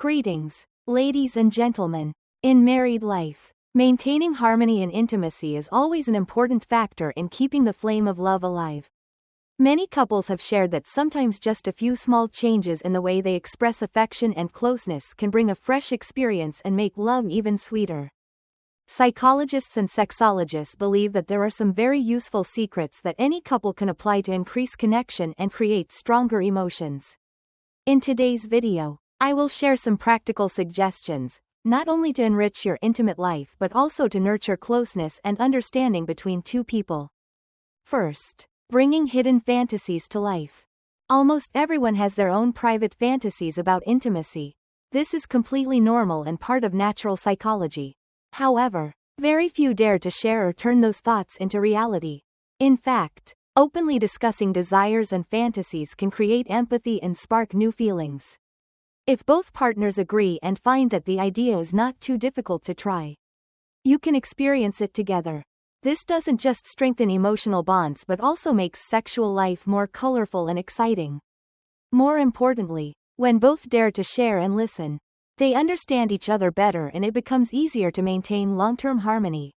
Greetings, ladies and gentlemen. In married life, maintaining harmony and intimacy is always an important factor in keeping the flame of love alive. Many couples have shared that sometimes just a few small changes in the way they express affection and closeness can bring a fresh experience and make love even sweeter. Psychologists and sexologists believe that there are some very useful secrets that any couple can apply to increase connection and create stronger emotions. In today's video, I will share some practical suggestions, not only to enrich your intimate life but also to nurture closeness and understanding between two people. First, bringing hidden fantasies to life. Almost everyone has their own private fantasies about intimacy. This is completely normal and part of natural psychology. However, very few dare to share or turn those thoughts into reality. In fact, openly discussing desires and fantasies can create empathy and spark new feelings. If both partners agree and find that the idea is not too difficult to try, you can experience it together. This doesn't just strengthen emotional bonds but also makes sexual life more colorful and exciting. More importantly, when both dare to share and listen, they understand each other better and it becomes easier to maintain long-term harmony.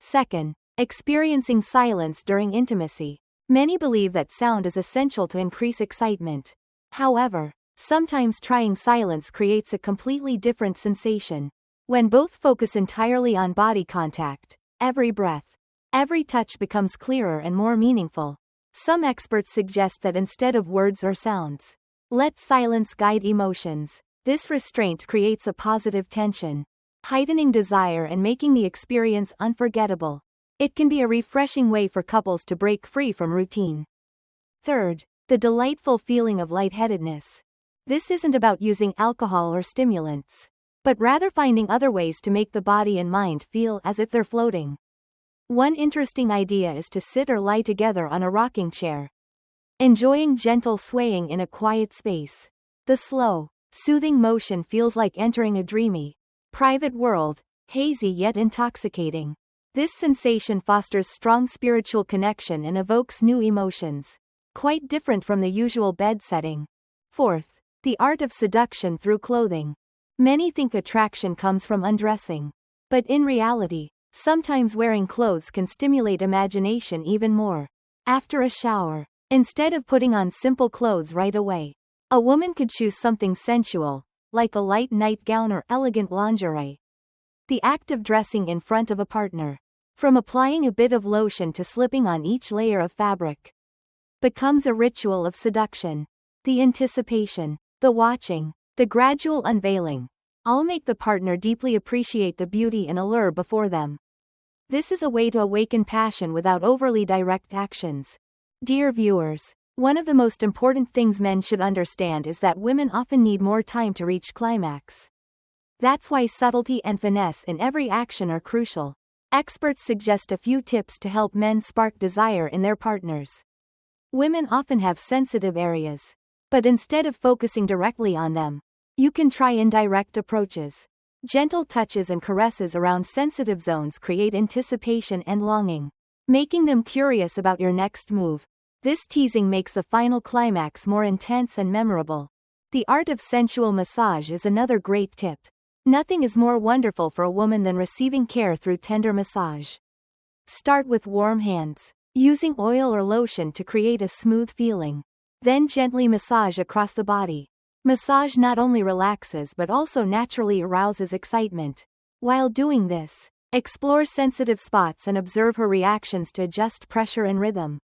Second, experiencing silence during intimacy. Many believe that sound is essential to increase excitement. However, sometimes trying silence creates a completely different sensation. When both focus entirely on body contact, every breath, every touch becomes clearer and more meaningful. Some experts suggest that instead of words or sounds, let silence guide emotions. This restraint creates a positive tension, heightening desire and making the experience unforgettable. It can be a refreshing way for couples to break free from routine. Third, the delightful feeling of lightheadedness. This isn't about using alcohol or stimulants, but rather finding other ways to make the body and mind feel as if they're floating. One interesting idea is to sit or lie together on a rocking chair, enjoying gentle swaying in a quiet space. The slow, soothing motion feels like entering a dreamy, private world, hazy yet intoxicating. This sensation fosters strong spiritual connection and evokes new emotions, quite different from the usual bed setting. Fourth, the art of seduction through clothing. Many think attraction comes from undressing, but in reality, sometimes wearing clothes can stimulate imagination even more. After a shower, instead of putting on simple clothes right away, a woman could choose something sensual, like a light nightgown or elegant lingerie. The act of dressing in front of a partner, from applying a bit of lotion to slipping on each layer of fabric, becomes a ritual of seduction. The anticipation, the watching, the gradual unveiling, all make the partner deeply appreciate the beauty and allure before them. This is a way to awaken passion without overly direct actions. Dear viewers, one of the most important things men should understand is that women often need more time to reach climax. That's why subtlety and finesse in every action are crucial. Experts suggest a few tips to help men spark desire in their partners. Women often have sensitive areas, but instead of focusing directly on them, you can try indirect approaches. Gentle touches and caresses around sensitive zones create anticipation and longing, making them curious about your next move. This teasing makes the final climax more intense and memorable. The art of sensual massage is another great tip. Nothing is more wonderful for a woman than receiving care through tender massage. Start with warm hands, using oil or lotion to create a smooth feeling. Then gently massage across the body. Massage not only relaxes but also naturally arouses excitement. While doing this, explore sensitive spots and observe her reactions to adjust pressure and rhythm.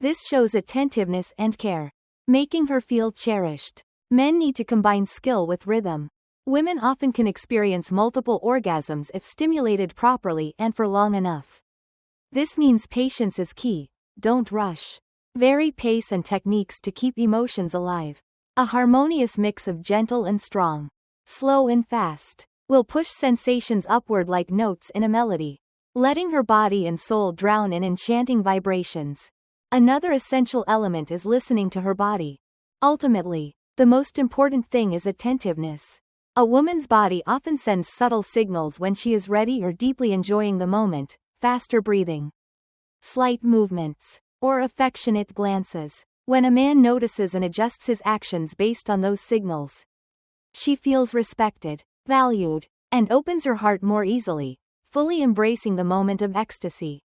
This shows attentiveness and care, making her feel cherished. Men need to combine skill with rhythm. Women often can experience multiple orgasms if stimulated properly and for long enough. This means patience is key. Don't rush. Vary pace and techniques to keep emotions alive. A harmonious mix of gentle and strong, slow and fast, will push sensations upward like notes in a melody, letting her body and soul drown in enchanting vibrations. Another essential element is listening to her body. Ultimately, the most important thing is attentiveness. A woman's body often sends subtle signals when she is ready or deeply enjoying the moment: faster breathing, slight movements, or affectionate glances. When a man notices and adjusts his actions based on those signals, She feels respected, valued, and opens her heart more easily, fully embracing the moment of ecstasy.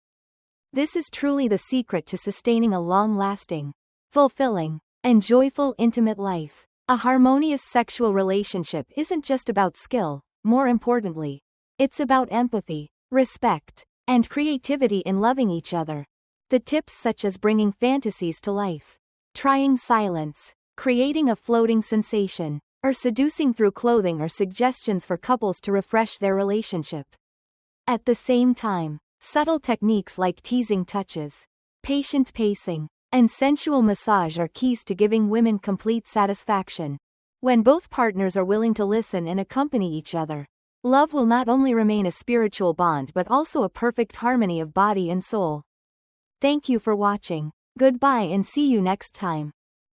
This is truly the secret to sustaining a long-lasting, fulfilling, and joyful intimate life. A harmonious sexual relationship isn't just about skill, more importantly, it's about empathy, respect, and creativity in loving each other. The tips such as bringing fantasies to life, trying silence, creating a floating sensation, or seducing through clothing are suggestions for couples to refresh their relationship. At the same time, subtle techniques like teasing touches, patient pacing, and sensual massage are keys to giving women complete satisfaction. When both partners are willing to listen and accompany each other, love will not only remain a spiritual bond but also a perfect harmony of body and soul. Thank you for watching. Goodbye and see you next time.